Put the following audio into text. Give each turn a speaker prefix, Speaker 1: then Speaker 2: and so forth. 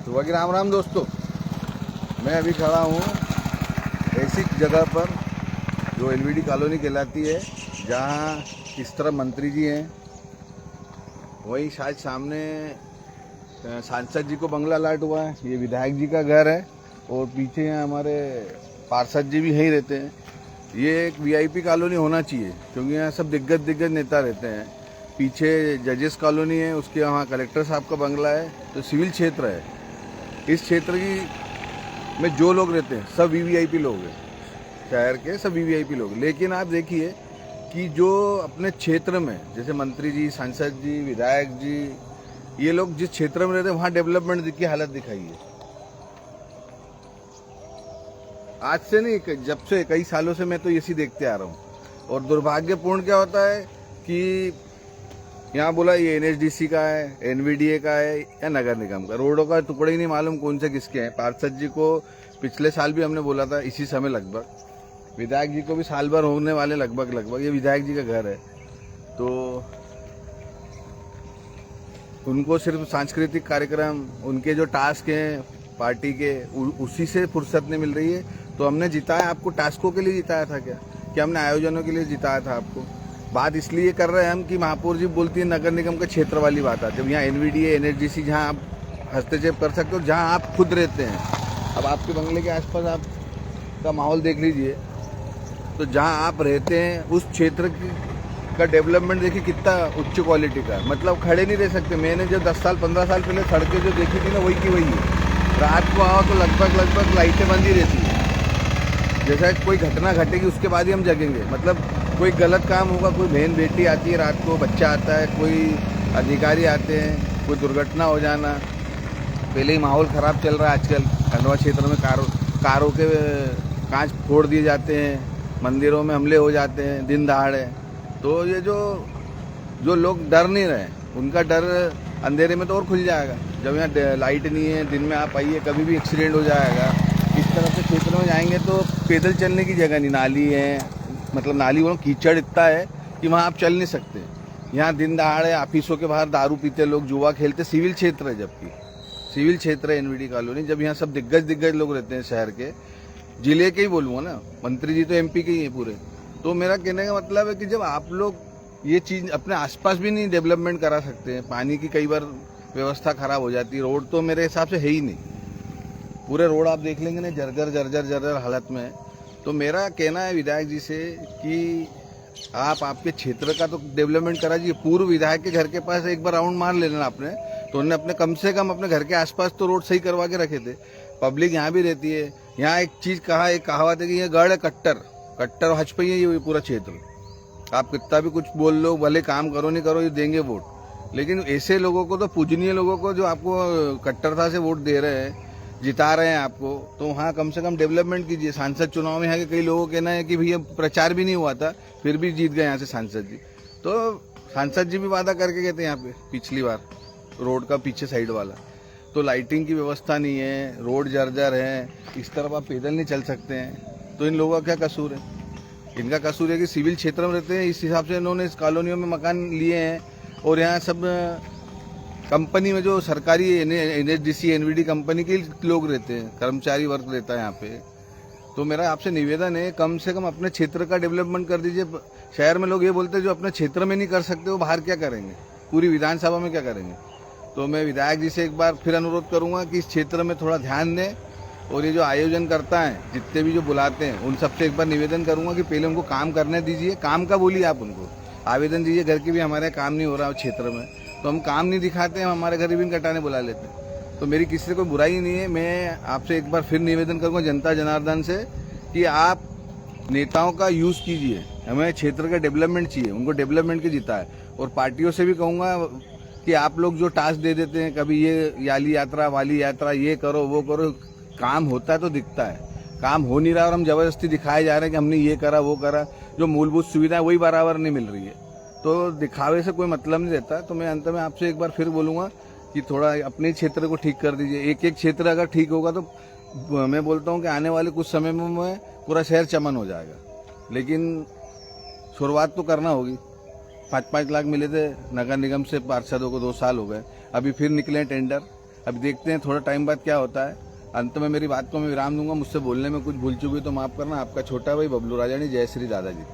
Speaker 1: सुबह की राम राम दोस्तों। मैं अभी खड़ा हूँ ऐसी जगह पर जो एनवीडी कॉलोनी कहलाती है, जहाँ इस तरफ मंत्री जी हैं, वहीं शायद सामने सांसद जी को बंगला अलॉट हुआ है। ये विधायक जी का घर है और पीछे यहाँ हमारे पार्षद जी भी यहीं रहते हैं। ये एक वीआईपी कॉलोनी होना चाहिए क्योंकि यहाँ सब दिग्गज नेता रहते हैं। पीछे जजेस कॉलोनी है, उसके वहाँ कलेक्टर साहब का बंगला है, तो सिविल क्षेत्र है। इस क्षेत्र की में जो लोग रहते हैं सब वीवीआईपी लोग हैं, शहर के सब वीवीआईपी लोग। लेकिन आप देखिए कि जो अपने क्षेत्र में जैसे मंत्री जी, सांसद जी, विधायक जी, ये लोग जिस क्षेत्र में रहते हैं वहाँ डेवलपमेंट की हालत दिखाई है। आज से नहीं, जब से कई सालों से मैं तो इसी देखते आ रहा हूँ। और दुर्भाग्यपूर्ण क्या होता है कि यहाँ बोला ये एनएचडीसी का है, एनवीडीए का है या नगर निगम का। रोडों का टुकड़े ही नहीं मालूम कौन से किसके हैं। पार्षद जी को पिछले साल भी हमने बोला था इसी समय लगभग, विधायक जी को भी साल भर होने वाले लगभग। ये विधायक जी का घर है, तो उनको सिर्फ सांस्कृतिक कार्यक्रम, उनके जो टास्क हैं पार्टी के, उसी से फुर्सत नहीं मिल रही है। तो हमने जिताया आपको टास्कों के लिए जिताया था क्या हमने आयोजनों के लिए जिताया था आपको? बात इसलिए कर रहे हैं हम कि महापौर जी बोलती है नगर निगम के क्षेत्र वाली बात आती है। जब यहाँ एनवीडीए, एनएचडीसी जहाँ आप हस्तक्षेप कर सकते हो, जहाँ आप खुद रहते हैं। अब आपके बंगले के आसपास आप का माहौल देख लीजिए, तो जहाँ आप रहते हैं उस क्षेत्र का डेवलपमेंट देखिए कितना उच्च क्वालिटी का है। मतलब खड़े नहीं रह सकते। मैंने जो 10 साल 15 साल पहले सड़कें जो देखी थी ना, वही की वही है। रात को आओ तो लगभग लाइटें बंद ही रहती है। जैसा कोई घटना घटेगी उसके बाद ही हम जगेंगे। मतलब कोई गलत काम होगा, कोई बहन बेटी आती है रात को, बच्चा आता है, कोई अधिकारी आते हैं, कोई दुर्घटना हो जाना। पहले ही माहौल ख़राब चल रहा है आजकल खंडवा क्षेत्र में। कारों के कांच फोड़ दिए जाते हैं, मंदिरों में हमले हो जाते हैं दिन दहाड़े। तो ये जो लोग डर नहीं रहे, उनका डर अंधेरे में तो और खुल जाएगा। जब यहाँ लाइट नहीं है, दिन में आप आइए, कभी भी एक्सीडेंट हो जाएगा। इस तरह से क्षेत्र में जाएंगे तो पैदल चलने की जगह नहीं, नाली है, मतलब नाली वो कीचड़ इतना है कि वहाँ आप चल नहीं सकते। यहाँ दिन दहाड़े ऑफिसों के बाहर दारू पीते लोग, जुआ खेलते। सिविल क्षेत्र है, जबकि सिविल क्षेत्र है एनवीडी कॉलोनी। जब यहाँ सब दिग्गज लोग रहते हैं शहर के, जिले के ही बोलूँगा ना, मंत्री जी तो एमपी के ही हैं पूरे। तो मेरा कहने का मतलब है कि जब आप लोग ये चीज़ अपने आसपास भी नहीं डेवलपमेंट करा सकते हैं, पानी की कई बार व्यवस्था खराब हो जाती है, रोड तो मेरे हिसाब से है ही नहीं। पूरे रोड आप देख लेंगे ना, जर्जर हालत में। तो मेरा कहना है विधायक जी से कि आप आपके क्षेत्र का तो डेवलपमेंट कराइए। पूर्व विधायक के घर के पास एक बार राउंड मार लेना आपने, तो उन्होंने अपने कम से कम अपने घर के आसपास तो रोड सही करवा के रखे थे। पब्लिक यहाँ भी रहती है। यहाँ एक चीज़ कहा, एक कहावत है कि ये गढ़ है कट्टर हजपई है ये पूरा क्षेत्र। आप कितना भी कुछ बोल लो, भले काम करो नहीं करो, ये देंगे वोट। लेकिन ऐसे लोगों को, तो पूजनीय लोगों को, जो आपको कट्टरता से वोट दे रहे हैं, जिता रहे हैं आपको, तो वहाँ कम से कम डेवलपमेंट कीजिए। सांसद चुनाव में है कि कई लोगों का कहना है कि भैया प्रचार भी नहीं हुआ था, फिर भी जीत गए यहाँ से सांसद जी। तो सांसद जी भी वादा करके गए थे यहाँ पे पिछली बार, रोड का पीछे साइड वाला। तो लाइटिंग की व्यवस्था नहीं है, रोड जर्जर है, इस तरफ आप पैदल नहीं चल सकते हैं। तो इन लोगों का क्या कसूर है? इनका कसूर है कि सिविल क्षेत्र में रहते हैं, इस हिसाब से इन्होंने इस कॉलोनियों में मकान लिए हैं। और यहाँ सब कंपनी में जो सरकारी एनएचडीसी, एनवीडी कंपनी के लोग रहते हैं, कर्मचारी वर्ग रहता है यहाँ पे। तो मेरा आपसे निवेदन है, कम से कम अपने क्षेत्र का डेवलपमेंट कर दीजिए। शहर में लोग ये बोलते हैं जो अपने क्षेत्र में नहीं कर सकते वो बाहर क्या करेंगे, पूरी विधानसभा में क्या करेंगे। तो मैं विधायक जी से एक बार फिर अनुरोध करूँगा कि इस क्षेत्र में थोड़ा ध्यान दें। और ये जो आयोजन करता है, जितने भी जो बुलाते हैं, उन सबसे एक बार निवेदन करूँगा कि पहले उनको काम करने दीजिए। काम का बोलिए, आप उनको आवेदन दीजिए घर के भी हमारे काम नहीं हो रहा है क्षेत्र में, तो हम काम नहीं दिखाते हैं, हमारे घर रिबन कटाने बुला लेते हैं। तो मेरी किसी से कोई बुराई नहीं है। मैं आपसे एक बार फिर निवेदन करूँगा जनता जनार्दन से कि आप नेताओं का यूज़ कीजिए। हमें क्षेत्र का डेवलपमेंट चाहिए, उनको डेवलपमेंट की जीता है। और पार्टियों से भी कहूँगा कि आप लोग जो टास्क दे देते हैं, कभी ये याली यात्रा, वाली यात्रा, ये करो वो करो, काम होता है तो दिखता है, काम हो नहीं रहा और हम जबरदस्ती दिखाए जा रहे हैं कि हमने ये करा वो करा। जो मूलभूत सुविधाएं वही बराबर नहीं मिल रही है, तो दिखावे से कोई मतलब नहीं रहता। तो मैं अंत में आपसे एक बार फिर बोलूँगा कि थोड़ा अपने क्षेत्र को ठीक कर दीजिए। एक एक क्षेत्र अगर ठीक होगा तो मैं बोलता हूँ कि आने वाले कुछ समय में पूरा शहर चमन हो जाएगा। लेकिन शुरुआत तो करना होगी। 5-5 लाख मिले थे नगर निगम से पार्षदों को, 2 साल हो गए, अभी फिर निकले टेंडर। अब देखते हैं थोड़ा टाइम बाद क्या होता है। अंत में मेरी बात को मैं विराम दूंगा। मुझसे बोलने में कुछ भूल चुकी तो माफ करना। आपका छोटा भाई बबलू राजानी। जय श्री दादाजी।